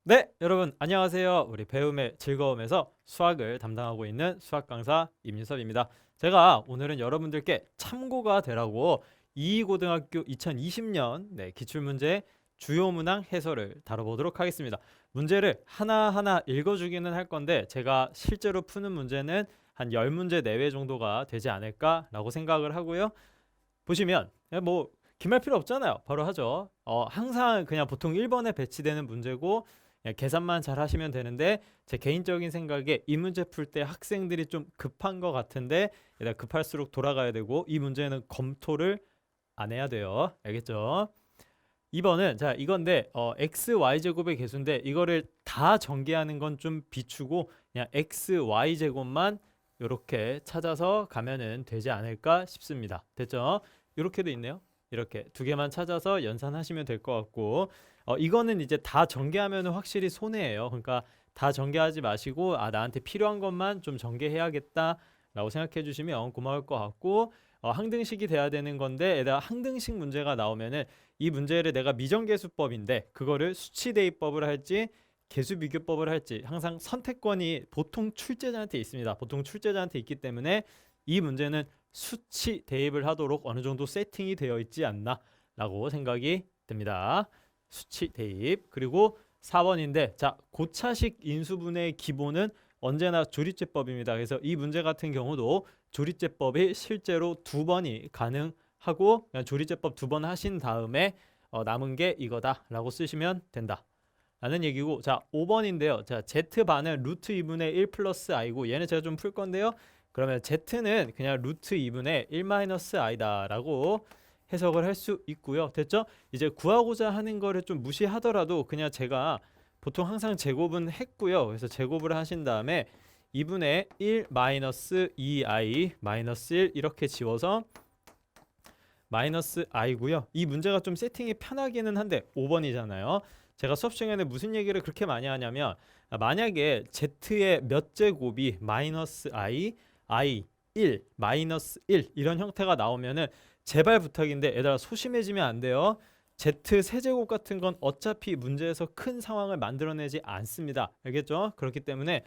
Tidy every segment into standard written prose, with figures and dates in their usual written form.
네, 여러분 안녕하세요. 우리 배움의 즐거움에서 수학을 담당하고 있는 수학 강사 임윤섭입니다. 제가 오늘은 여러분들께 참고가 되라고 이고등학교 2020년 기출문제 주요 문항 해설을 다뤄보도록 하겠습니다. 문제를 하나하나 읽어주기는 할 건데 제가 실제로 푸는 문제는 한 10문제 내외 정도가 되지 않을까라고 생각을 하고요. 보시면 뭐 기말 필요 없잖아요. 바로 하죠. 항상 그냥 보통 1번에 배치되는 문제고 그냥 계산만 잘 하시면 되는데 제 개인적인 생각에 이 문제 풀 때 학생들이 좀 급한 것 같은데 급할수록 돌아가야 되고 이 문제는 검토를 안 해야 돼요. 알겠죠? 2번은 자 이건데 x, y 제곱의 개수인데 이거를 다 전개하는 건 좀 비추고 그냥 x, y 제곱만 이렇게 찾아서 가면은 되지 않을까 싶습니다. 됐죠? 이렇게도 있네요. 이렇게 두 개만 찾아서 연산하시면 될 것 같고 이거는 이제 다 전개하면 확실히 손해예요. 그러니까 다 전개하지 마시고 나한테 필요한 것만 좀 전개해야겠다라고 생각해 주시면 고마울 것 같고 항등식이 돼야 되는 건데 에다가 항등식 문제가 나오면은 이 문제를 내가 미정계수법인데 그거를 수치대입법을 할지 계수비교법을 할지 항상 선택권이 보통 출제자한테 있습니다. 보통 출제자한테 있기 때문에 이 문제는 수치 대입을 하도록 어느 정도 세팅이 되어 있지 않나 라고 생각이 듭니다. 수치 대입. 그리고 4번인데 자 고차식 인수분해의 기본은 언제나 조리제법입니다. 그래서 이 문제 같은 경우도 조리제법이 실제로 2번이 가능하고 그냥 조리제법 2번 하신 다음에 남은 게 이거다 라고 쓰시면 된다 라는 얘기고, 자 5번인데요. 자 z반은 루트 2분의 1 플러스 i고 얘는 제가 좀 풀 건데요. 그러면 z는 그냥 루트 2분의 1 마이너스 i다 라고 해석을 할 수 있고요. 됐죠? 이제 구하고자 하는 거를 좀 무시하더라도 그냥 제가 보통 항상 제곱은 했고요. 그래서 제곱을 하신 다음에 2분의 1 마이너스 2i 마이너스 1 이렇게 지워서 마이너스 i고요. 이 문제가 좀 세팅이 편하기는 한데 5번이잖아요. 제가 수업 시간에 무슨 얘기를 그렇게 많이 하냐면 만약에 z의 몇 제곱이 마이너스 i 1, 마이너스 1 이런 형태가 나오면은 제발 부탁인데 얘들아 소심해지면 안 돼요. z 세제곱 같은 건 어차피 문제에서 큰 상황을 만들어내지 않습니다. 알겠죠? 그렇기 때문에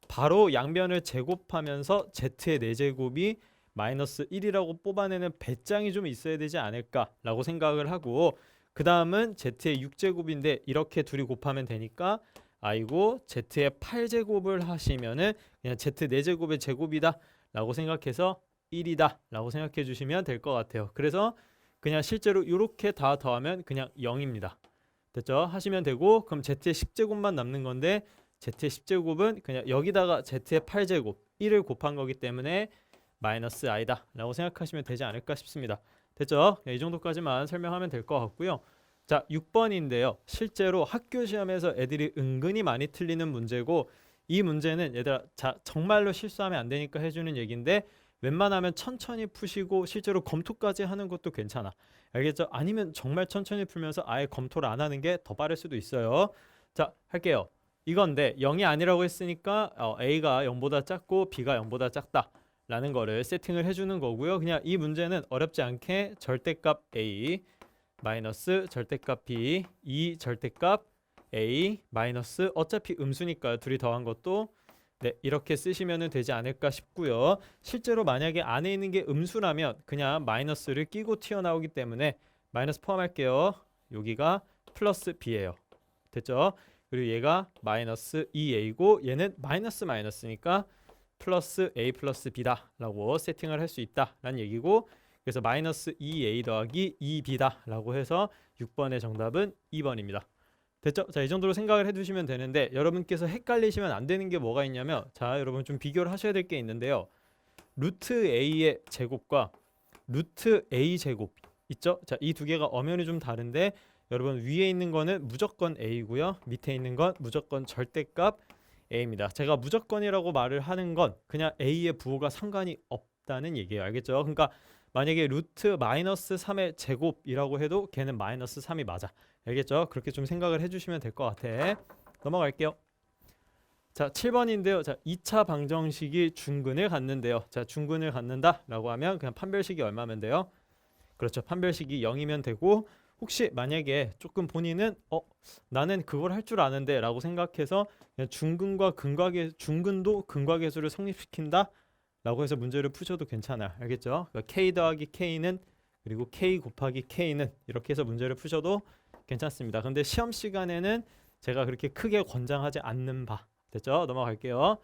바로 양변을 제곱하면서 z의 4제곱이 마이너스 1이라고 뽑아내는 배짱이 좀 있어야 되지 않을까라고 생각을 하고, 그 다음은 z의 6제곱인데 이렇게 둘이 곱하면 되니까 i고 z의 8제곱을 하시면은 그냥 z 4제곱의 제곱이다 라고 생각해서 1이다 라고 생각해 주시면 될 것 같아요. 그래서 그냥 실제로 이렇게 다 더하면 그냥 0입니다. 됐죠? 하시면 되고, 그럼 z의 10제곱만 남는 건데 z의 10제곱은 그냥 여기다가 z의 8제곱 1을 곱한 거기 때문에 마이너스 i다 라고 생각하시면 되지 않을까 싶습니다. 됐죠? 이 정도까지만 설명하면 될 것 같고요. 자 6번인데요. 실제로 학교 시험에서 애들이 은근히 많이 틀리는 문제고, 이 문제는 얘들아 자 정말로 실수하면 안 되니까 해주는 얘기인데 웬만하면 천천히 푸시고 실제로 검토까지 하는 것도 괜찮아. 알겠죠? 아니면 정말 천천히 풀면서 아예 검토를 안 하는 게 더 빠를 수도 있어요. 자 할게요. 이건데 0이 아니라고 했으니까 A가 0보다 작고 B가 0보다 작다 라는 거를 세팅을 해주는 거고요. 그냥 이 문제는 어렵지 않게 절대값 A 마이너스 절대값 B, 2 절대값 A 마이너스 어차피 음수니까 둘이 더한 것도 이렇게 쓰시면 되지 않을까 싶고요. 실제로 만약에 안에 있는 게 음수라면 그냥 마이너스를 끼고 튀어나오기 때문에 마이너스 포함할게요. 여기가 플러스 B예요. 됐죠? 그리고 얘가 마이너스 2A고 얘는 마이너스 마이너스니까 플러스 A 플러스 B다 라고 세팅을 할 수 있다 라는 얘기고, 그래서 마이너스 2A 더하기 2B다 라고 해서 6번의 정답은 2번입니다. 됐죠? 자, 이 정도로 생각을 해두시면 되는데 여러분께서 헷갈리시면 안 되는 게 뭐가 있냐면, 자 여러분 좀 비교를 하셔야 될 게 있는데요. 루트 A의 제곱과 루트 A 제곱 있죠? 자, 이 두 개가 엄연히 좀 다른데 여러분 위에 있는 거는 무조건 A고요. 밑에 있는 건 무조건 절대값 A입니다. 제가 무조건이라고 말을 하는 건 그냥 A의 부호가 상관이 없다는 얘기예요. 알겠죠? 그러니까 만약에 루트 마이너스 3의 제곱이라고 해도 걔는 마이너스 3이 맞아. 알겠죠? 그렇게 좀 생각을 해주시면 될 것 같아. 넘어갈게요. 자 7번인데요. 자 2차 방정식이 중근을 갖는데요. 자 중근을 갖는다 라고 하면 그냥 판별식이 얼마면 돼요? 그렇죠. 판별식이 0이면 되고 혹시 만약에 조금 본인은 나는 그걸 할 줄 아는데 라고 생각해서 그냥 중근도 근과계수를 성립시킨다 라고 해서 문제를 푸셔도 괜찮아요. 알겠죠? 그러니까 K 더하기 K는 그리고 K 곱하기 K는 이렇게 해서 문제를 푸셔도 괜찮습니다. 근데 시험 시간에는 제가 그렇게 크게 권장하지 않는 바. 됐죠? 넘어갈게요.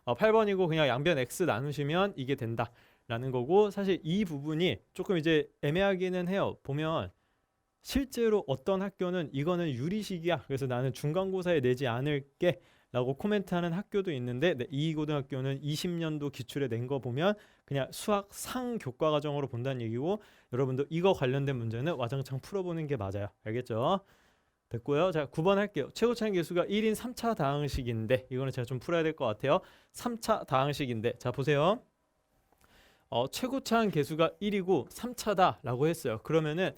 8번이고 그냥 양변 X 나누시면 이게 된다 라는 거고, 사실 이 부분이 조금 이제 애매하기는 해요. 보면 실제로 어떤 학교는 이거는 유리식이야, 그래서 나는 중간고사에 내지 않을게 라고 코멘트하는 학교도 있는데, 이 고등학교는 20년도 기출에 낸 거 보면 그냥 수학 상교과 과정으로 본다는 얘기고, 여러분도 이거 관련된 문제는 와장창 풀어보는 게 맞아요. 알겠죠? 됐고요. 자, 9번 할게요. 최고차항 계수가 1인 3차 다항식인데, 이거는 제가 좀 풀어야 될 것 같아요. 3차 다항식인데, 자 보세요. 최고차항 계수가 1이고 3차다 라고 했어요. 그러면은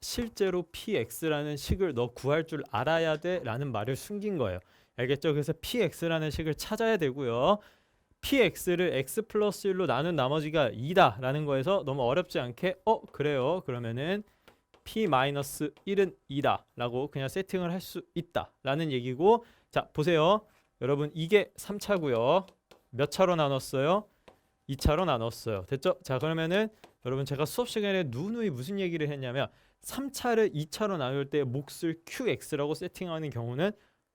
실제로 px라는 식을 너 구할 줄 알아야 돼 라는 말을 숨긴 거예요. 알겠죠? 그래서 px라는 식을 찾아야 되고요. px를 x 플러스 1로 나눈 나머지가 2다 라는 거에서 너무 어렵지 않게 그래요. 그러면은 p 마이너스 1은 2다 라고 그냥 세팅을 할 수 있다 라는 얘기고, 자 보세요. 여러분 이게 3차고요. 몇 차로 나눴어요? 2차로 나눴어요. 됐죠? 자 그러면은 여러분 제가 수업 시간에 누누이 무슨 얘기를 했냐면 3차를 2차로 나눌 때 몫을 qx라고 세팅하는 경우는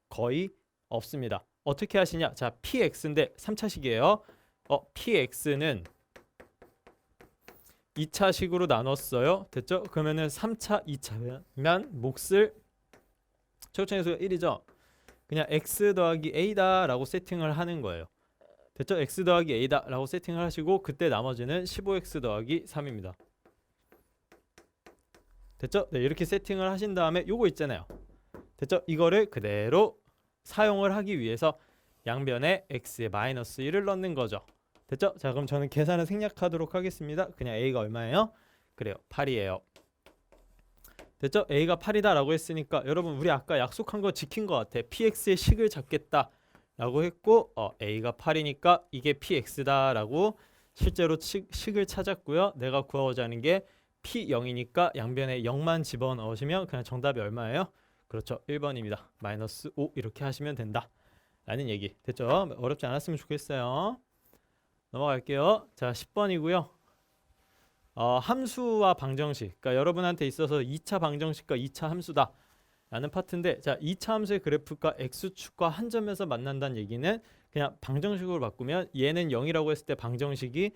거의 없습니다. 어떻게 하시냐? 자 px인데 3차식이에요. px는 2차식으로 나눴어요. 됐죠? 그러면은 3차 2차면 몫을 최고차항 계수가 1이죠. 그냥 x 더하기 a다 라고 세팅을 하는 거예요. 됐죠? x 더하기 a다 라고 세팅을 하시고, 그때 나머지는 15x 더하기 3입니다. 됐죠? 네, 이렇게 세팅을 하신 다음에 요거 있잖아요. 됐죠? 이거를 그대로 사용을 하기 위해서 양변에 x에 마이너스 1을 넣는 거죠. 됐죠? 자 그럼 저는 계산을 생략하도록 하겠습니다. 그냥 a가 얼마예요? 그래요, 8이에요. 됐죠? a가 8이다 라고 했으니까 여러분 우리 아까 약속한 거 지킨 것 같아. px의 식을 잡겠다 라고 했고, a가 8이니까 이게 px다 라고 실제로 식을 찾았고요. 내가 구하고자 하는 게 p0이니까 양변에 0만 집어넣으시면 그냥 정답이 얼마예요? 그렇죠, 1번입니다. 마이너스 5 이렇게 하시면 된다 라는 얘기. 됐죠? 어렵지 않았으면 좋겠어요. 넘어갈게요. 자 10번이고요. 함수와 방정식, 그러니까 여러분한테 있어서 2차 방정식과 2차 함수다 라는 파트인데, 자 2차 함수의 그래프가 x축과 한 점에서 만난다는 얘기는 그냥 방정식으로 바꾸면 얘는 0이라고 했을 때 방정식이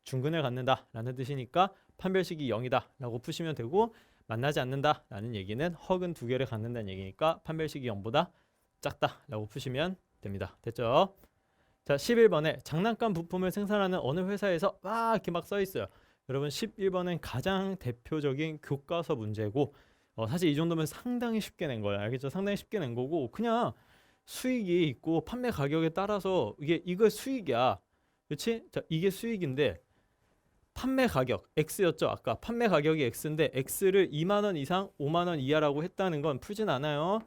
중근을 갖는다 라는 뜻이니까 판별식이 0이다 라고 푸시면 되고, 만나지 않는다 라는 얘기는 허근 두 개를 갖는다는 얘기니까 판별식이 0보다 작다 라고 푸시면 됩니다. 됐죠? 자 11번에 장난감 부품을 생산하는 어느 회사에서 이렇게 막 써 있어요. 여러분 11번은 가장 대표적인 교과서 문제고, 사실 이 정도면 상당히 쉽게 낸 거예요. 알겠죠? 상당히 쉽게 낸 거고, 그냥 수익이 있고 판매 가격에 따라서 이거 수익이야. 그렇지? 자 이게 수익인데 판매 가격 x였죠. 아까 판매 가격이 x인데 x를 2만 원 이상 5만 원 이하라고 했다는 건 풀진 않아요.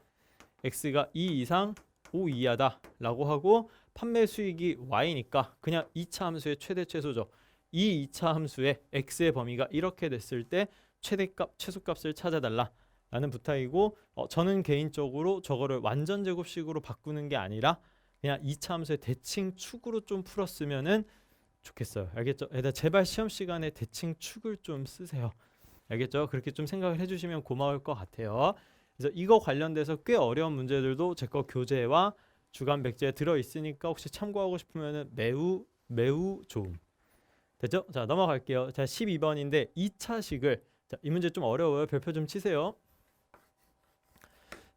x가 2 이상 5 이하다 라고 하고, 판매 수익이 y니까 그냥 2차 함수의 최대 최소죠. 이 2차 함수의 x의 범위가 이렇게 됐을 때 최대값 최소값을 찾아달라 라는 부탁이고, 저는 개인적으로 저거를 완전 제곱식으로 바꾸는 게 아니라 그냥 2차 함수의 대칭 축으로 좀 풀었으면은 좋겠어요. 알겠죠? 제발 시험 시간에 대칭 축을 좀 쓰세요. 알겠죠? 그렇게 좀 생각을 해주시면 고마울 것 같아요. 그래서 이거 관련돼서 꽤 어려운 문제들도 제 거 교재와 주간 백제에 들어 있으니까 혹시 참고하고 싶으면 매우 좋음. 됐죠? 자 넘어갈게요. 자 12번인데 2차식을, 자, 이 문제 좀 어려워요. 별표 좀 치세요.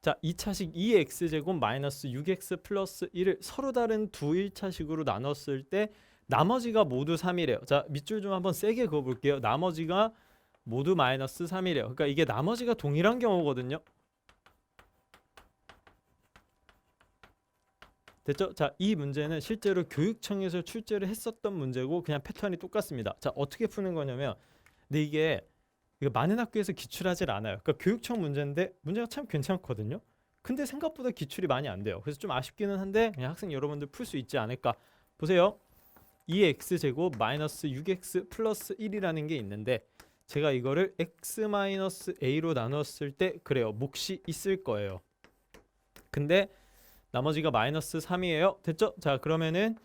자 2차식 2x제곱 마이너스 6x 플러스 1을 서로 다른 두 1차식으로 나눴을 때 나머지가 모두 3이래요. 자 밑줄 좀 한번 세게 그어볼게요. 나머지가 모두 마이너스 3이래요. 그러니까 이게 나머지가 동일한 경우거든요. 됐죠? 자, 이 문제는 실제로 교육청에서 출제를 했었던 문제고 그냥 패턴이 똑같습니다. 자, 어떻게 푸는 거냐면, 근데 이거 많은 학교에서 기출하질 않아요. 그러니까 교육청 문제인데 문제가 참 괜찮거든요. 근데 생각보다 기출이 많이 안 돼요. 그래서 좀 아쉽기는 한데 그냥 학생 여러분들 풀 수 있지 않을까. 보세요. 2x제곱 마이너스 6x 플러스 1이라는 게 있는데, 제가 이거를 x-a로 나눴을 때 그래요. 몫이 있을 거예요. 근데 나머지가 마이너스 3이에요. 됐죠? 자, 그러면은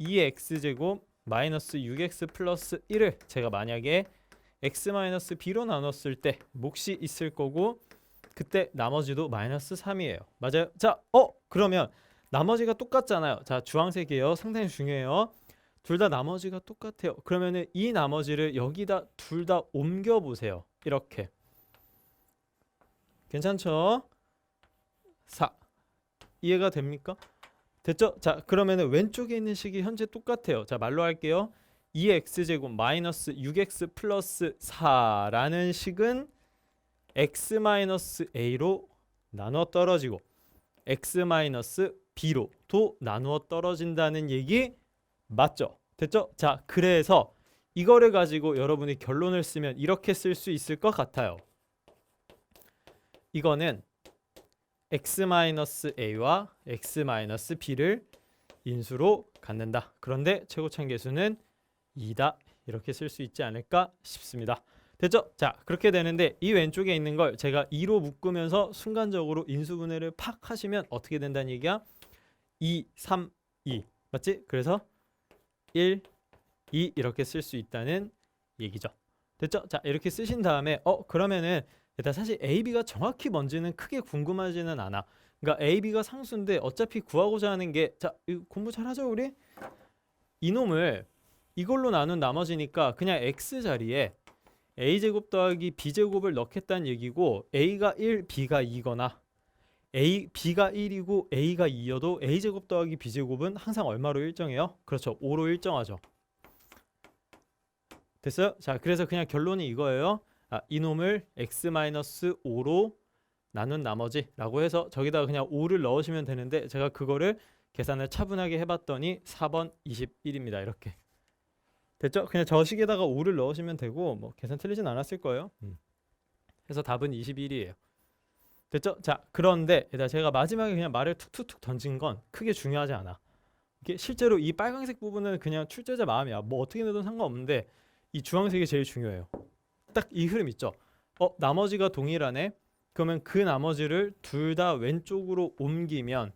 2x제곱 마이너스 6x 플러스 1을 제가 만약에 x-b로 나눴을 때 몫이 있을 거고 그때 나머지도 마이너스 3이에요. 맞아요? 자, 그러면 나머지가 똑같잖아요. 자, 주황색이에요. 상당히 중요해요. 둘 다 나머지가 똑같아요. 그러면은 이 나머지를 여기다 둘 다 옮겨 보세요. 이렇게. 괜찮죠? 4. 이해가 됩니까? 됐죠? 자, 그러면은 왼쪽에 있는 식이 현재 똑같아요. 자, 말로 할게요. 2x제곱 마이너스 6x 플러스 4라는 식은 x-a로 나눠 떨어지고 x-b로도 나누어 떨어진다는 얘기 맞죠? 됐죠? 자, 그래서 이거를 가지고 여러분이 결론을 쓰면 이렇게 쓸 수 있을 것 같아요. 이거는 x-a와 x-b를 인수로 갖는다. 그런데 최고차계수는 2다. 이렇게 쓸 수 있지 않을까 싶습니다. 됐죠? 자, 그렇게 되는데 이 왼쪽에 있는 걸 제가 2로 묶으면서 순간적으로 인수분해를 팍 하시면 어떻게 된다는 얘기야? 2, 3, 2 맞지? 그래서 1, 2 이렇게 쓸 수 있다는 얘기죠. 됐죠? 자, 이렇게 쓰신 다음에 그러면은 일단 사실 A, B가 정확히 뭔지는 크게 궁금하지는 않아. 그러니까 A, B가 상수인데 어차피 구하고자 하는 게 자, 이거 공부 잘하죠 우리? 이놈을 이걸로 나눈 나머지니까 그냥 X 자리에 A제곱 더하기 B제곱을 넣겠다는 얘기고 A가 1, B가 2거나 B가 1이고 A가 2여도 A제곱 더하기 B제곱은 항상 얼마로 일정해요? 그렇죠. 5로 일정하죠. 됐어요? 자, 그래서 그냥 결론이 이거예요. 이놈을 x-5로 나눈 나머지라고 해서 저기다가 그냥 5를 넣으시면 되는데 제가 그거를 계산을 차분하게 해봤더니 4번 21입니다. 이렇게. 됐죠? 그냥 저 식에다가 5를 넣으시면 되고 뭐 계산 틀리진 않았을 거예요. 그래서 답은 21이에요. 됐죠? 자, 그런데 제가 마지막에 그냥 말을 툭툭툭 던진 건 크게 중요하지 않아. 이게 실제로 이 빨간색 부분은 그냥 출제자 마음이야. 뭐 어떻게 내도 상관없는데 이 주황색이 제일 중요해요. 딱 이 흐름 있죠. 나머지가 동일하네. 그러면 그 나머지를 둘 다 왼쪽으로 옮기면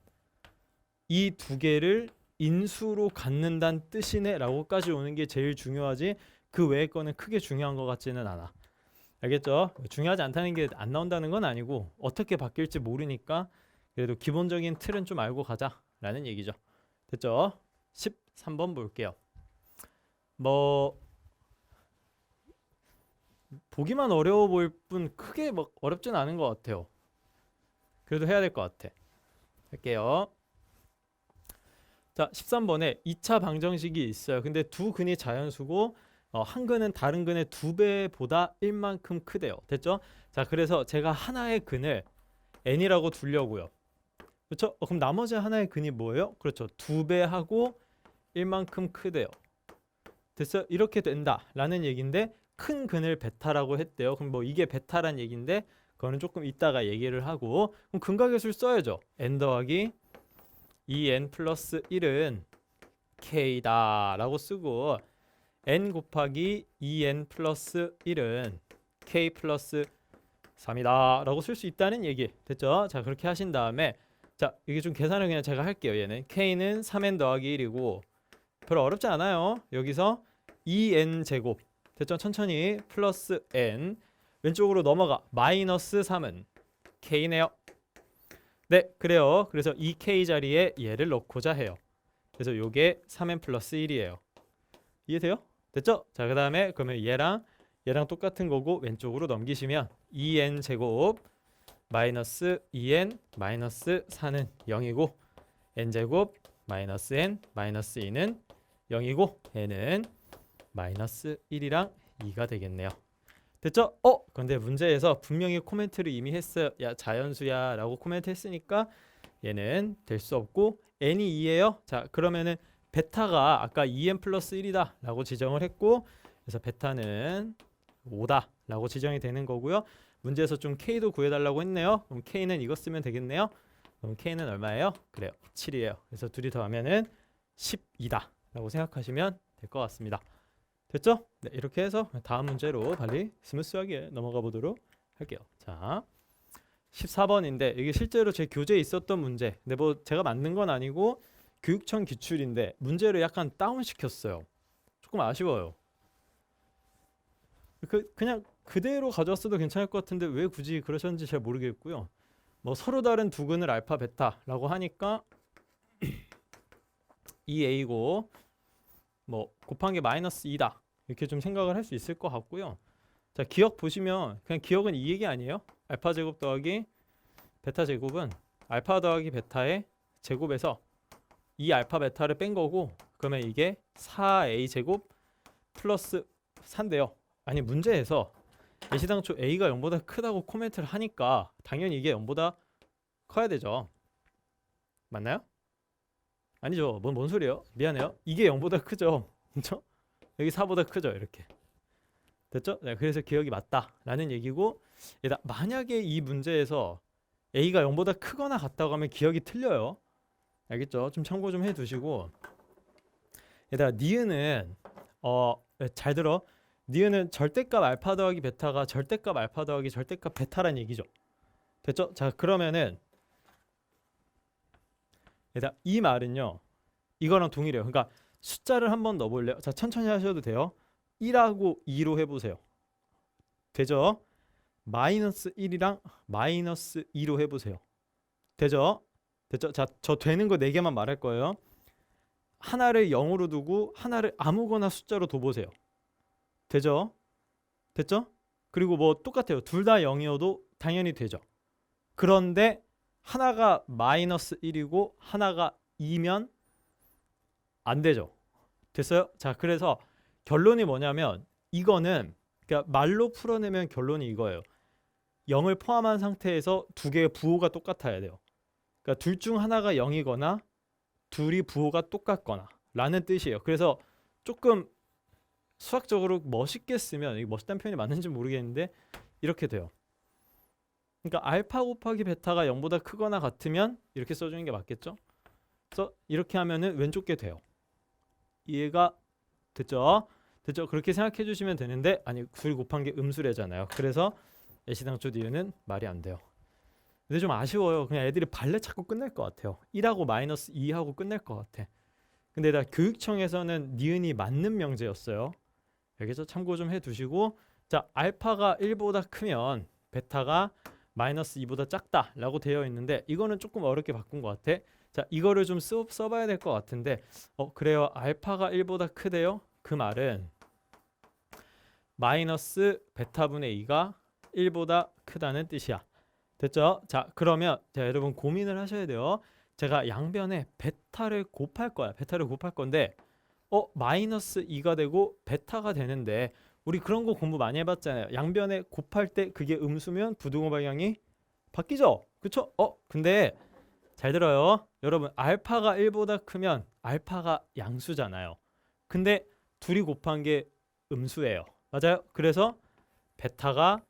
이 두 개를 인수로 갖는다는 뜻이네 라고까지 오는 게 제일 중요하지 그 외의 거는 크게 중요한 것 같지는 않아. 알겠죠? 중요하지 않다는 게 안 나온다는 건 아니고 어떻게 바뀔지 모르니까 그래도 기본적인 틀은 좀 알고 가자라는 얘기죠. 됐죠? 13번 볼게요. 뭐 보기만 어려워 보일 뿐 크게 막 어렵진 않은 것 같아요. 그래도 해야 될 것 같아. 할게요. 자, 13번에 2차 방정식이 있어요. 근데 두 근이 자연수고 한 근은 다른 근의 2배보다 1만큼 크대요. 됐죠? 자, 그래서 제가 하나의 근을 n이라고 두려고요. 그렇죠? 그럼 나머지 하나의 근이 뭐예요? 그렇죠. 2배하고 1만큼 크대요. 됐어요? 이렇게 된다라는 얘기인데 큰 근을 베타라고 했대요. 그럼 뭐 이게 베타란 얘기인데 그거는 조금 이따가 얘기를 하고 그럼 근각계수를 써야죠. n 더하기 2n 플러스 1은 k다 라고 쓰고 n 곱하기 2n 플러스 1은 k 플러스 3이다 라고 쓸 수 있다는 얘기 됐죠? 자, 그렇게 하신 다음에 자, 이게 좀 계산을 그냥 제가 할게요. 얘는 k는 3n 더하기 1이고 별로 어렵지 않아요. 여기서 2n 제곱 됐죠? 천천히 플러스 n 왼쪽으로 넘어가 마이너스 3은 k네요. 네, 그래요. 그래서 이 k 자리에 얘를 넣고자 해요. 그래서 요게 3n 플러스 1이에요. 이해돼요? 됐죠? 자, 그 다음에 그러면 얘랑 똑같은 거고 왼쪽으로 넘기시면 2n 제곱 마이너스 2n 마이너스 4는 0이고 n 제곱 마이너스 n 마이너스 2는 0이고 n은 마이너스 1이랑 2가 되겠네요. 됐죠? 근데 문제에서 분명히 코멘트를 이미 했어요. 야, 자연수야 라고 코멘트 했으니까 얘는 될 수 없고 n이 2예요. 자, 그러면은 베타가 아까 2n 플러스 1이다 라고 지정을 했고 그래서 베타는 5다 라고 지정이 되는 거고요. 문제에서 좀 k도 구해달라고 했네요. 그럼 k는 이거 쓰면 되겠네요. 그럼 k는 얼마예요? 그래요, 7이에요. 그래서 둘이 더하면은 12다 라고 생각하시면 될 것 같습니다. 됐죠? 네, 이렇게 해서 다음 문제로 빨리 스무스하게 넘어가 보도록 할게요. 자, 14번인데 이게 실제로 제 교재에 있었던 문제. 근데 뭐 제가 만든 건 아니고 교육청 기출인데 문제를 약간 다운시켰어요. 조금 아쉬워요. 그냥 그대로 가져왔어도 괜찮을 것 같은데 왜 굳이 그러셨는지 잘 모르겠고요. 뭐 서로 다른 두 근을 알파 베타라고 하니까 2a고 뭐 곱한 게 마이너스 2다 이렇게 좀 생각을 할 수 있을 것 같고요. 자, 기억 보시면 그냥 기억은 이 얘기 아니에요? 알파 제곱 더하기 베타 제곱은 알파 더하기 베타의 제곱에서 이 알파 베타를 뺀 거고, 그러면 이게 4a 제곱 플러스 4인데요. 아니 문제에서 예시당초 a가 0보다 크다고 코멘트를 하니까 당연히 이게 0보다 커야 되죠. 맞나요? 아니죠. 뭔 소리예요? 미안해요. 이게 0보다 크죠. 그렇죠? 여기 4보다 크죠. 이렇게. 됐죠? 네, 그래서 기억이 맞다라는 얘기고, 만약에 이 문제에서 a가 0보다 크거나 같다고 하면 기억이 틀려요. 알겠죠? 좀 참고 좀 해두시고, 얘들아 니은은 잘 들어. 니은은 절대값 알파 더하기 베타가 절대값 알파 더하기 절대값 베타란 얘기죠. 됐죠? 자, 그러면은 얘들아 이 말은요 이거랑 동일해요. 그러니까 숫자를 한번 넣어볼래요? 자, 천천히 하셔도 돼요. 1하고 2로 해보세요. 되죠? 마이너스 1이랑 마이너스 2로 해보세요. 되죠? 됐죠? 자, 저 되는 거 4개만 말할 거예요. 하나를 0으로 두고 하나를 아무거나 숫자로 둬보세요. 되죠? 됐죠? 그리고 뭐 똑같아요. 둘 다 0이어도 당연히 되죠. 그런데 하나가 마이너스 1이고 하나가 2면 안 되죠. 됐어요? 자, 그래서 결론이 뭐냐면 이거는 그러니까 말로 풀어내면 결론이 이거예요. 0을 포함한 상태에서 두 개의 부호가 똑같아야 돼요. 그러니까 둘 중 하나가 0이거나 둘이 부호가 똑같거나 라는 뜻이에요. 그래서 조금 수학적으로 멋있게 쓰면, 이게 멋있다는 표현이 맞는지 모르겠는데 이렇게 돼요. 그러니까 알파 곱하기 베타가 0보다 크거나 같으면 이렇게 써주는 게 맞겠죠? 그래서 이렇게 하면은 왼쪽 게 돼요. 이해가 됐죠? 됐죠? 그렇게 생각해 주시면 되는데, 아니 둘이 곱한 게 음수래잖아요. 그래서 예시당초 니은은 말이 안 돼요. 근데 좀 아쉬워요. 그냥 애들이 발레 찾고 끝낼 것 같아요. 1하고 마이너스 2하고 끝낼 것 같아. 근데 나 교육청에서는 니은이 맞는 명제였어요. 여기서 참고 좀 해두시고, 자, 알파가 1보다 크면 베타가 마이너스 2보다 작다라고 되어 있는데 이거는 조금 어렵게 바꾼 것 같아. 자, 이거를 좀 써봐야 될 것 같은데, 그래요. 알파가 1보다 크대요. 그 말은 마이너스 베타분의 2가 1보다 크다는 뜻이야. 됐죠? 자, 그러면 자, 여러분 고민을 하셔야 돼요. 제가 양변에 베타를 곱할 거야. 베타를 곱할 건데 마이너스 2가 되고 베타가 되는데, 우리 그런 거 공부 많이 해봤잖아요. 양변에 곱할 때 그게 음수면 부등호 방향이 바뀌죠? 그쵸? 근데 잘 들어요. 여러분 알파가 1보다 크면 알파가 양수잖아요. 근데 둘이 곱한 게 음수예요. 맞아요? 그래서 베타가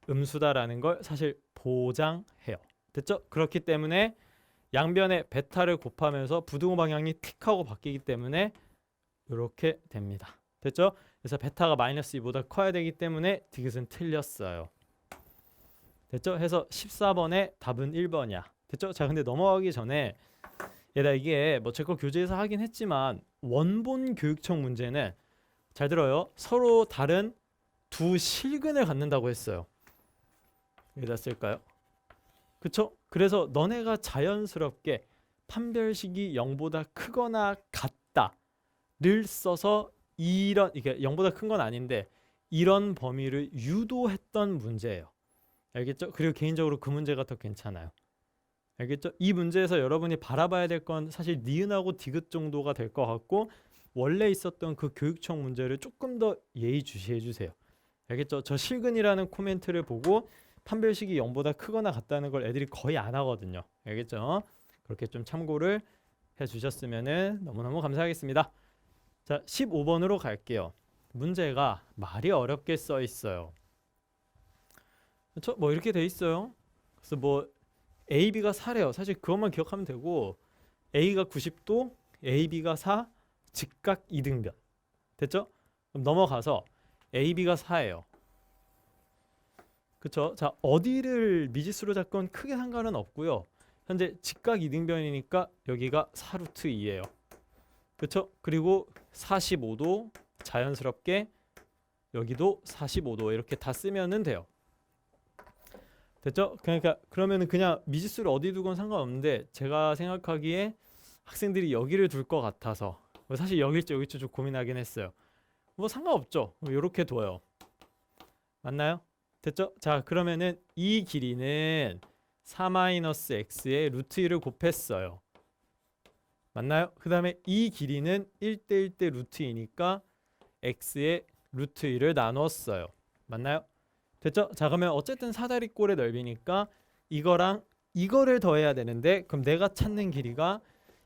음수다라는 걸 사실 보장해요. 됐죠? 그렇기 때문에 양변에 베타를 곱하면서 부등호 방향이 틱하고 바뀌기 때문에 이렇게 됩니다. 됐죠? 그래서 베타가 마이너스 2보다 커야 되기 때문에 디귿은 틀렸어요. 됐죠? 해서 14번의 답은 1번이야. 됐죠? 자, 근데 넘어가기 전에 얘들아 이게 뭐 제 거 교재에서 하긴 했지만 원본 교육청 문제는 잘 들어요. 서로 다른 두 실근을 갖는다고 했어요. 여기다 쓸까요? 그쵸? 그래서 너네가 자연스럽게 판별식이 0보다 크거나 같다를 써서 이런, 이게 0보다 큰 건 아닌데 이런 범위를 유도했던 문제예요. 알겠죠? 그리고 개인적으로 그 문제가 더 괜찮아요. 알겠죠? 이 문제에서 여러분이 바라봐야 될 건 사실 니은하고 디귿 정도가 될 것 같고, 원래 있었던 그 교육청 문제를 조금 더 예의주시해 주세요. 알겠죠? 저 실근이라는 코멘트를 보고 판별식이 0보다 크거나 같다는 걸 애들이 거의 안 하거든요. 알겠죠? 그렇게 좀 참고를 해주셨으면 너무너무 감사하겠습니다. 자, 15번으로 갈게요. 문제가 말이 어렵게 써 있어요. 그렇죠? 뭐 이렇게 돼 있어요. 그래서 뭐 A, B가 4래요. 사실 그것만 기억하면 되고, A가 90도, A, B가 4, 즉각 이등변. 됐죠? 그럼 넘어가서 AB가 4예요. 그쵸? 자, 어디를 미지수로 잡건 크게 상관은 없고요. 현재 직각 이등변이니까 여기가 4루트 2예요. 그쵸? 그리고 45도 자연스럽게 여기도 45도 이렇게 다 쓰면은 돼요. 됐죠? 그러니까 그러면은 그냥 미지수를 어디 두건 상관없는데 제가 생각하기에 학생들이 여기를 둘 것 같아서 사실 여길지 여길지 좀 고민하긴 했어요. 뭐 상관없죠. 이렇게 둬요. 맞나요? 됐죠? 자, 그러면은 이 길이는 4-x에 루트 1을 곱했어요. 맞나요? 그 다음에 이 길이는 1대 1대 루트 2니까 x에 루트 1을 나눴어요. 맞나요? 됐죠? 자, 그러면 어쨌든 사다리꼴의 넓이니까 이거랑 이거를 더해야 되는데 그럼 내가 찾는 길이가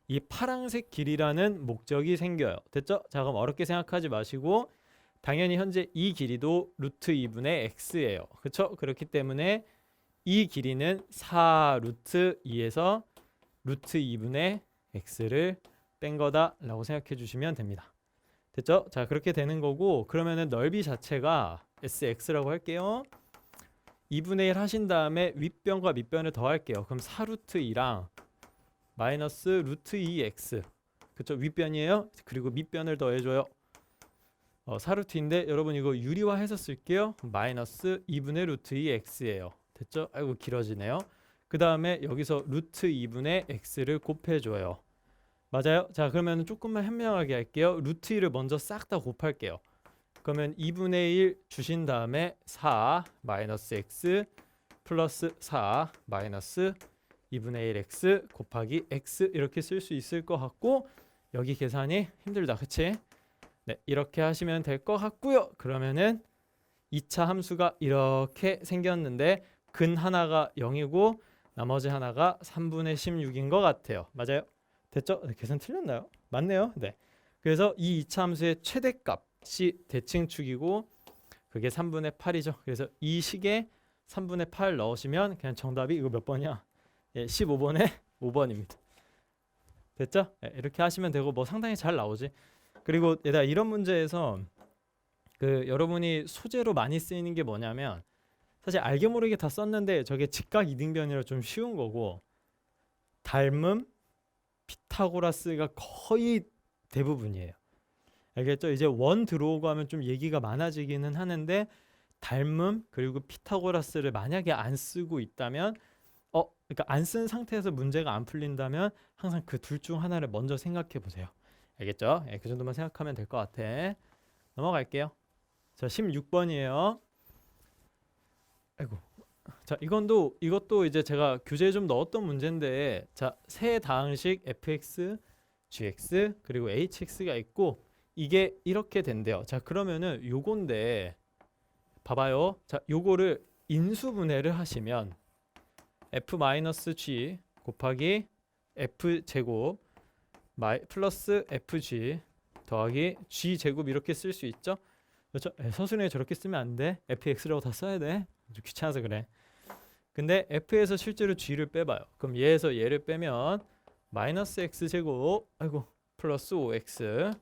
이 파란색 길이라는 목적이 생겨요. 됐죠? 자, 그럼 어렵게 생각하지 마시고 당연히 현재 이 길이도 루트 2분의 x예요. 그렇죠? 그렇기 때문에 이 길이는 4 루트 2에서 루트 2분의 x를 뺀 거다라고 생각해 주시면 됩니다. 됐죠? 자, 그렇게 되는 거고 그러면은 넓이 자체가 sx라고 할게요. 2분의 1 하신 다음에 윗변과 밑변을 더할게요. 그럼 4루트 2랑 마이너스 루트 2x 그쵸? 윗변이에요. 그리고 밑변을 더해줘요. 4루트인데 여러분 이거 유리화해서 쓸게요. 마이너스 2분의 루트 2x예요. 됐죠? 아이고 길어지네요. 그 다음에 여기서 루트 2분의 x를 곱해줘요. 맞아요? 자, 그러면 조금만 현명하게 할게요. 루트 2를 먼저 싹 다 곱할게요. 그러면 2분의 1 주신 다음에 4 마이너스 x 플러스 4 마이너스 2분의 1x 곱하기 x 이렇게 쓸 수 있을 것 같고 여기 계산이 힘들다. 그치? 네, 이렇게 하시면 될 것 같고요. 그러면은 2차 함수가 이렇게 생겼는데 근 하나가 0이고 나머지 하나가 3분의 16인 것 같아요. 맞아요? 됐죠? 네, 계산 틀렸나요? 맞네요. 네. 그래서 이 2차 함수의 최대값이 대칭축이고 그게 3분의 8이죠. 그래서 이 식에 3분의 8 넣으시면 그냥 정답이 이거 몇 번이야? 예, 15번에 5번입니다. 됐죠? 네, 이렇게 하시면 되고 뭐 상당히 잘 나오지. 그리고 얘들아 이런 문제에서 그 여러분이 소재로 많이 쓰이는 게 뭐냐면 사실 알게 모르게 다 썼는데 저게 직각 이등변이라 좀 쉬운 거고 닮음, 피타고라스가 거의 대부분이에요. 알겠죠? 이제 원 들어오고 하면 좀 얘기가 많아지기는 하는데 닮음 그리고 피타고라스를 만약에 안 쓰고 있다면 그러니까 안 쓴 상태에서 문제가 안 풀린다면 항상 그 둘 중 하나를 먼저 생각해 보세요. 알겠죠? 그 정도만 생각하면 될 것 같아. 넘어갈게요. 자, 16번이에요. 아이고. 자, 이것도 이제 제가 교재에 좀 넣었던 문제인데 자, 세 다항식 fx, gx 그리고 hx가 있고 이게 이렇게 된대요. 자, 그러면은 요건데 봐봐요. 자, 요거를 인수분해를 하시면 f-g 곱하기 f제곱 플러스 fg 더하기 g제곱 이렇게 쓸 수 있죠. 그렇죠? 서술형에 저렇게 쓰면 안 돼. fx라고 다 써야 돼. 좀 귀찮아서 그래. 근데 f에서 실제로 g를 빼봐요. 그럼 얘에서 얘를 빼면 마이너스 x제곱 아이고 플러스 5x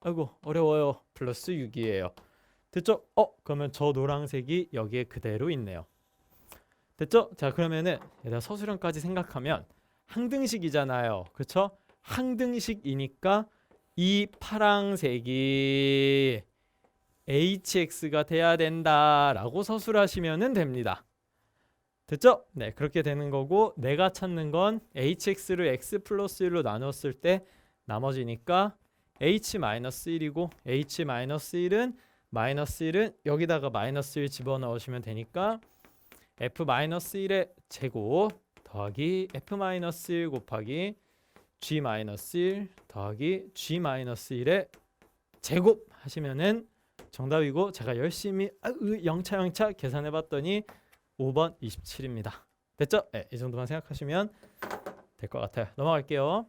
아이고 어려워요. 플러스 6이에요. 됐죠? 그러면 저 노란색이 여기에 그대로 있네요. 됐죠? 자, 그러면은 얘가 서술형까지 생각하면 항등식이잖아요. 그렇죠? 항등식이니까 이 파란색이 hx가 돼야 된다라고 서술하시면 됩니다. 됐죠? 네, 그렇게 되는 거고 내가 찾는 건 hx를 x 플러스 1로 나눴을 때 나머지니까 h-1이고 h-1은 마이너스 1은 여기다가 마이너스 1 집어넣으시면 되니까 f-1의 제곱 더하기 f-1 곱하기 g-1 더하기 g-1의 제곱 하시면은 정답이고 제가 열심히 영차 계산해 봤더니 5번 27입니다. 됐죠? 네, 이 정도만 생각하시면 될 것 같아요. 넘어갈게요.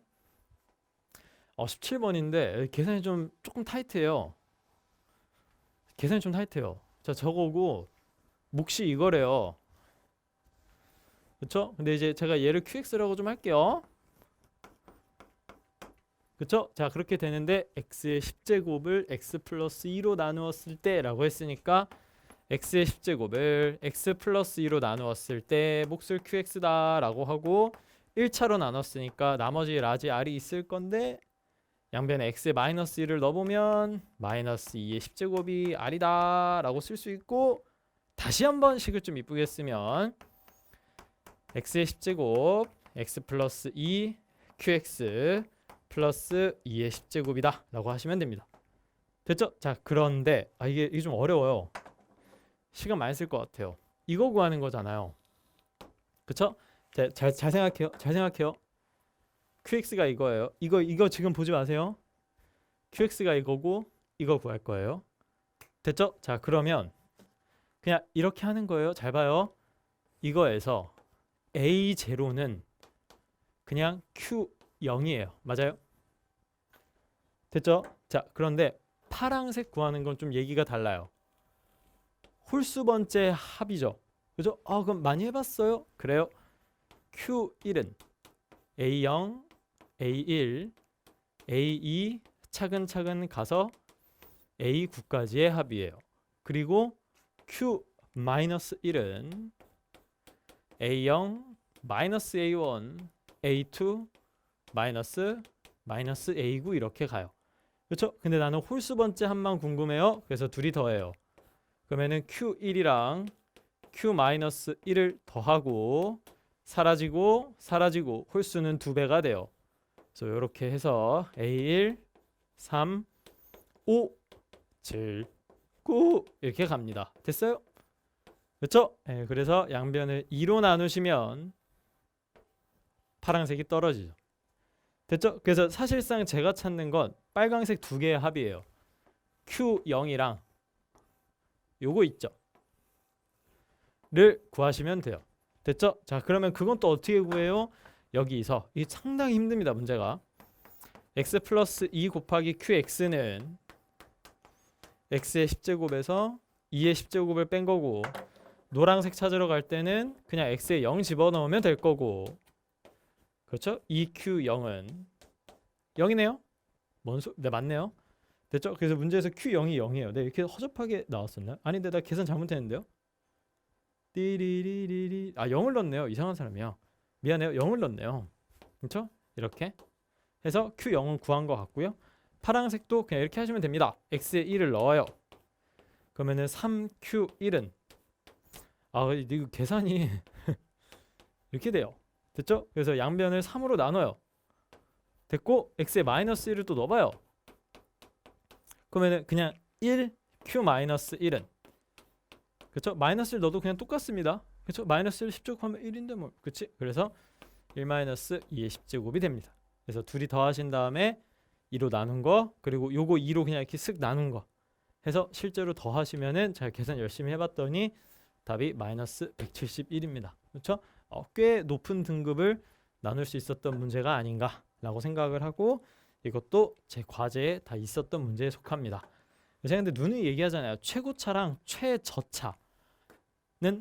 17번인데 계산이 좀 조금 타이트해요. 계산이 좀 타이트해요. 자, 저거고 몫이 이거래요. 그렇죠? 근데 이제 제가 얘를 qx라고 좀 할게요. 그쵸? 자, 그렇게 되는데 x의 10제곱을 x 플러스 2로 나누었을 때라고 했으니까 x의 10제곱을 x 플러스 2로 나누었을 때 몫을 qx다 라고 하고 1차로 나눴으니까 나머지 라지 r이 있을 건데 양변에 x에 마이너스 1을 넣어보면 마이너스 2의 10제곱이 r이다 라고 쓸 수 있고, 다시 한번 식을 좀 이쁘게 쓰면 x의 10제곱 x 플러스 2 qx 플러스 2의 10제곱이다 라고 하시면 됩니다. 됐죠? 자, 그런데 이게 좀 어려워요. 시간 많이 쓸 것 같아요. 이거 구하는 거잖아요. 그쵸? 잘 생각해요. 잘 생각해요. qx가 이거예요. 이거 지금 보지 마세요. qx가 이거고 이거 구할 거예요. 됐죠? 자, 그러면 그냥 이렇게 하는 거예요. 잘 봐요. 이거에서 a0는 그냥 q0이에요. 맞아요? 됐죠? 자, 그런데 파랑색 구하는 건 좀 얘기가 달라요. 홀수 번째 합이죠. 그죠? 그럼 많이 해봤어요? 그래요? Q1은 A0, A1, A2 차근차근 가서 A9까지의 합이에요. 그리고 Q-1은 A0, 마이너스 A1, A2, 마이너스 A9 이렇게 가요. 그렇죠? 근데 나는 홀수 번째 합만 궁금해요. 그래서 둘이 더해요. 그러면은 Q1이랑 Q-1을 더하고 사라지고 홀수는 2배가 돼요. 그래서 이렇게 해서 A1, 3, 5, 7, 9 이렇게 갑니다. 됐어요? 그렇죠? 네, 그래서 양변을 2로 나누시면 파란색이 떨어지죠. 됐죠? 그래서 사실상 제가 찾는 건 빨강색 두 개의 합이에요. Q0이랑 요거 있죠? 를 구하시면 돼요. 됐죠? 자, 그러면 그건 또 어떻게 구해요? 여기서 이게 상당히 힘듭니다. 문제가 x 플러스 2 곱하기 qx는 x의 10제곱에서 2의 10제곱을 뺀 거고, 노란색 찾으러 갈 때는 그냥 x에 0 집어넣으면 될 거고, 그렇죠? 2q0은 0이네요. 네, 맞네요. 됐죠? 그래서 문제에서 q0이 0이에요. 네, 이렇게 허접하게 나왔었나요? 아닌데 나 계산 잘못했는데요. 띠리리리리 0을 넣었네요. 이상한 사람이야. 미안해요. 0을 넣었네요. 그렇죠? 이렇게 해서 Q0은 구한 것 같고요. 파란색도 그냥 이렇게 하시면 됩니다. X에 1을 넣어요. 그러면은 3Q1은 이거 계산이 이렇게 돼요. 됐죠? 그래서 양변을 3으로 나눠요. 됐고 X에 마이너스 1을 또 넣어봐요. 그러면은 그냥 1 Q-1은 그렇죠? 마이너스를 넣어도 그냥 똑같습니다. 그렇죠? 마이너스를 10제곱하면 1인데 뭐, 그렇지? 그래서 1 마이너스 2의 10제곱이 됩니다. 그래서 둘이 더하신 다음에 2로 나눈 거, 그리고 요거 2로 그냥 이렇게 쓱 나눈 거 해서 실제로 더하시면은 제가 계산 열심히 해봤더니 답이 마이너스 171입니다. 그렇죠? 꽤 높은 등급을 나눌 수 있었던 문제가 아닌가라고 생각을 하고, 이것도 제 과제에 다 있었던 문제에 속합니다. 제가 근데 누누이 얘기하잖아요. 최고차랑 최저차는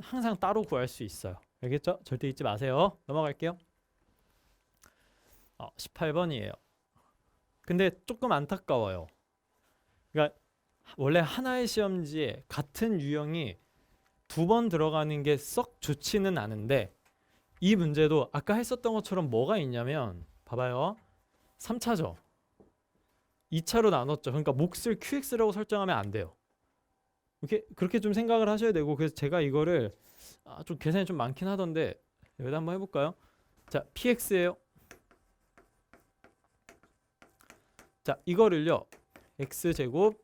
항상 따로 구할 수 있어요. 알겠죠? 절대 잊지 마세요. 넘어갈게요. 18번이에요. 근데 조금 안타까워요. 그러니까 원래 하나의 시험지에 같은 유형이 2번 들어가는 게 썩 좋지는 않은데, 이 문제도 아까 했었던 것처럼 뭐가 있냐면 봐봐요. 3차죠. 2차로 나눴죠. 그러니까 몫을 QX라고 설정하면 안 돼요. 그렇게 좀 생각을 하셔야 되고, 그래서 제가 이거를 좀 계산이 좀 많긴 하던데 여기다 한번 해볼까요? 자, PX예요. 자, 이거를요 x제곱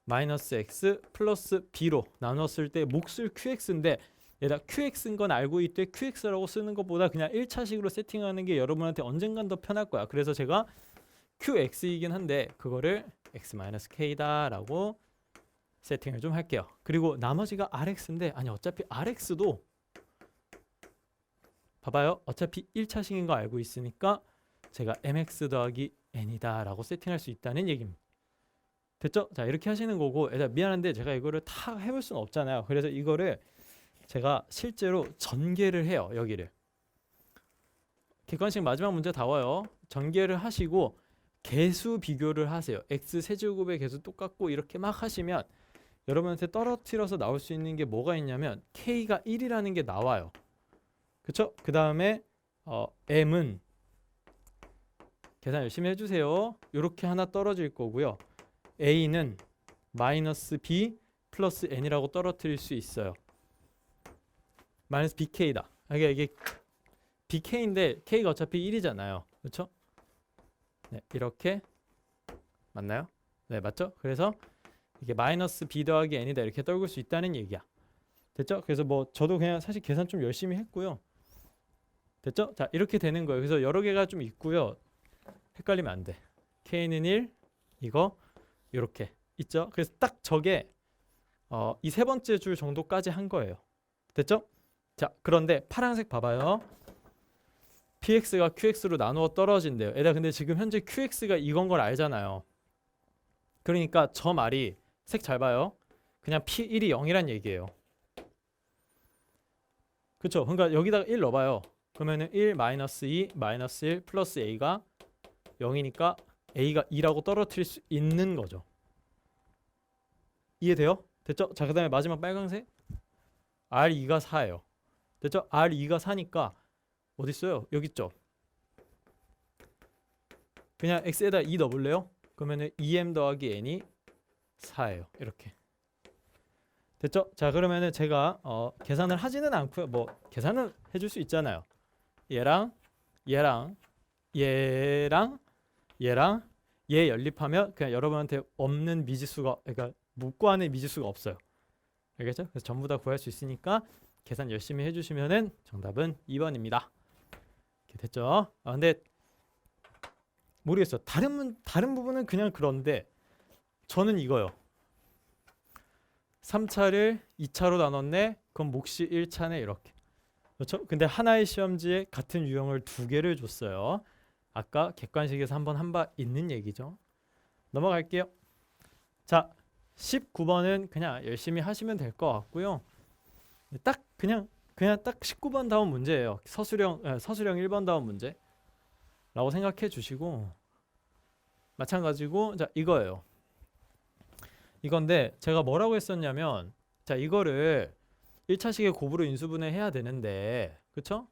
마이너스 x 플러스 b로 나눴을 때 몫을 qx인데, 얘다 qx인 건 알고 있되 qx라고 쓰는 것보다 그냥 1차식으로 세팅하는 게 여러분한테 언젠간 더 편할 거야. 그래서 제가 qx이긴 한데 그거를 x-k다 라고 세팅을 좀 할게요. 그리고 나머지가 rx인데, 아니 어차피 rx도 봐봐요. 어차피 1차식인 거 알고 있으니까 제가 mx 더하기 n이다 라고 세팅할 수 있다는 얘기입니다. 됐죠? 자, 이렇게 하시는 거고, 미안한데 제가 이거를 다 해볼 수는 없잖아요. 그래서 이거를 제가 실제로 전개를 해요. 여기를 객관식 마지막 문제 다 와요. 전개를 하시고 개수 비교를 하세요. x 세제곱의 개수 똑같고 이렇게 막 하시면 여러분한테 떨어뜨려서 나올 수 있는 게 뭐가 있냐면 k가 1이라는 게 나와요. 그쵸? 그 다음에 m은 계산 열심히 해주세요. 이렇게 하나 떨어질 거고요. a는 마이너스 b 플러스 n이라고 떨어뜨릴 수 있어요. 마이너스 bk다. 이게 bk인데 k가 어차피 1이잖아요. 그렇죠? 네, 이렇게 맞나요? 네, 맞죠? 그래서 이게 마이너스 b 더하기 n이다 이렇게 떨굴 수 있다는 얘기야. 됐죠? 그래서 뭐 저도 그냥 사실 계산 좀 열심히 했고요. 됐죠? 자, 이렇게 되는 거예요. 그래서 여러 개가 좀 있고요. 헷갈리면 안 돼. k는 1, 이거 이렇게 있죠? 그래서 딱 저게 이 세 번째 줄 정도까지 한 거예요. 됐죠? 자, 그런데 파란색 봐봐요. px가 qx로 나누어 떨어진대요. 얘들아, 근데 지금 현재 qx가 이건 걸 알잖아요. 그러니까 저 말이 색 잘 봐요. 그냥 p1이 0이란 얘기예요. 그쵸? 그러니까 여기다가 1 넣어봐요. 그러면은 1 마이너스 2 마이너스 1 플러스 a가 0이니까 a가 2라고 떨어뜨릴 수 있는 거죠. 이해돼요? 됐죠? 자, 그 다음에 마지막 빨간색 R2가 4예요. 됐죠? R2가 4니까 어디 있어요? 여기 있죠? 그냥 x에다 2 넣어볼래요? 그러면은 2m 더하기 n이 4예요. 이렇게. 됐죠? 자, 그러면은 제가 계산을 하지는 않고요. 뭐 계산은 해줄 수 있잖아요. 얘랑 얘랑 얘랑 얘랑 얘 연립하면 그냥 여러분한테 없는 미지수가, 그러니까 못 구하는 미지수가 없어요. 알겠죠? 그래서 전부 다 구할 수 있으니까 계산 열심히 해주시면은 정답은 2번입니다. 이렇게 됐죠? 근데 모르겠어. 다른 부분은 그냥 그런데 저는 이거요. 3차를 2차로 나눴네. 그럼 몫이 1차네 이렇게. 그렇죠? 근데 하나의 시험지에 같은 유형을 두 개를 줬어요. 아까 객관식에서 한번 한 바 있는 얘기죠. 넘어갈게요. 자, 19번은 그냥 열심히 하시면 될 것 같고요. 딱 그냥 딱 19번 다운 문제예요. 서술형 1번 다운 문제라고 생각해 주시고, 마찬가지고 자, 이거예요. 이건데 제가 뭐라고 했었냐면, 자, 이거를 1차식의 곱으로 인수분해 해야 되는데, 그쵸?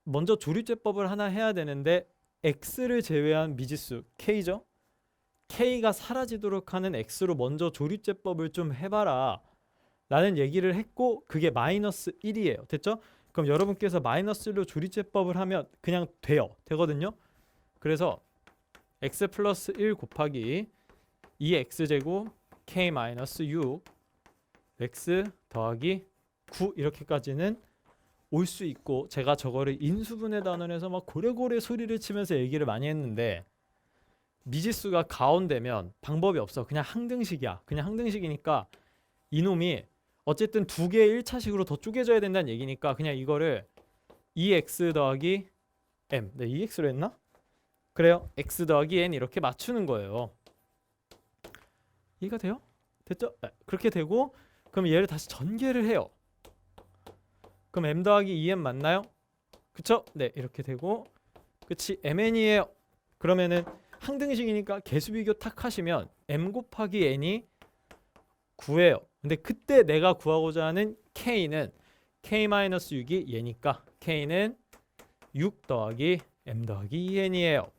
먼저 조립제법을 하나 해야 되는데 x를 제외한 미지수 k죠? k가 사라지도록 하는 x로 먼저 조립제법을 좀 해봐라 라는 얘기를 했고, 그게 마이너스 1이에요. 됐죠? 그럼 여러분께서 마이너스 1로 조립제법을 하면 그냥 되거든요. 그래서 x 플러스 1 곱하기 2x제곱 k 마이너스 6 x 더하기 9 이렇게까지는 올 수 있고, 제가 저거를 인수분해 단원에서 막 고래고래 소리를 치면서 얘기를 많이 했는데, 미지수가 가운데면 방법이 없어. 그냥 항등식이야. 그냥 항등식이니까 이놈이 어쨌든 두 개의 1차식으로 더 쪼개져야 된다는 얘기니까 그냥 이거를 2x 더하기 m, 네, 2x로 했나? 그래요. x 더하기 n 이렇게 맞추는 거예요. 이해가 돼요? 됐죠? 네, 그렇게 되고, 그럼 얘를 다시 전개를 해요. 그럼 m 더하기 2m 맞나요? 그쵸? 네, 이렇게 되고, 그치, mn이에요. 그러면은 항등식이니까 개수비교 탁 하시면 m 곱하기 n이 9예요. 근데 그때 내가 구하고자 하는 k는 k-6이 얘니까 k는 6 더하기 m 더하기 2n이에요.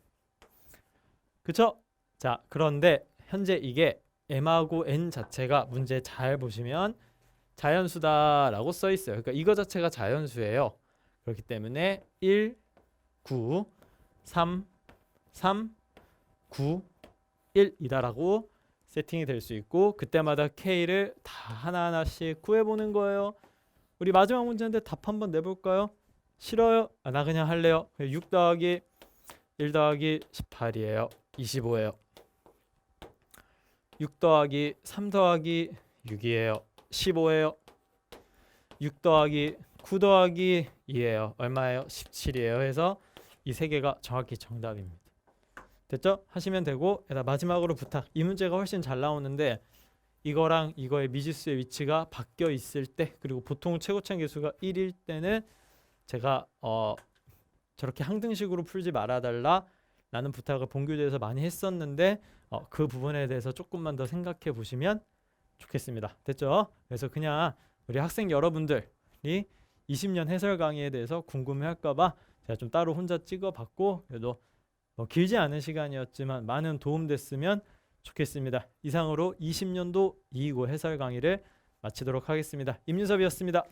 그쵸? 자, 그런데 현재 이게 m하고 n 자체가 문제 잘 보시면 자연수다라고 써 있어요. 그러니까 이거 자체가 자연수예요. 그렇기 때문에 1, 9, 3, 3, 9, 1이다라고 세팅이 될 수 있고, 그때마다 k를 다 하나하나씩 구해보는 거예요. 우리 마지막 문제인데 답 한번 내볼까요? 싫어요? 나 그냥 할래요. 6 더하기 1 더하기 18이에요. 25예요. 6 더하기 3 더하기 6이에요. 15예요. 6 더하기 9 더하기 2예요. 얼마예요? 17이에요. 해서 이 세 개가 정확히 정답입니다. 됐죠? 하시면 되고, 마지막으로 부탁. 이 문제가 훨씬 잘 나오는데 이거랑 이거의 미지수의 위치가 바뀌어 있을 때, 그리고 보통 최고차항 계수가 1일 때는 제가 저렇게 항등식으로 풀지 말아달라 라는 부탁을 본교재에서 많이 했었는데 그 부분에 대해서 조금만 더 생각해 보시면 좋겠습니다. 됐죠? 그래서 그냥 우리 학생 여러분들이 20년 해설 강의에 대해서 궁금해할까봐 제가 좀 따로 혼자 찍어봤고, 그래도 길지 않은 시간이었지만 많은 도움 됐으면 좋겠습니다. 이상으로 20년도 225 해설 강의를 마치도록 하겠습니다. 임윤섭이었습니다.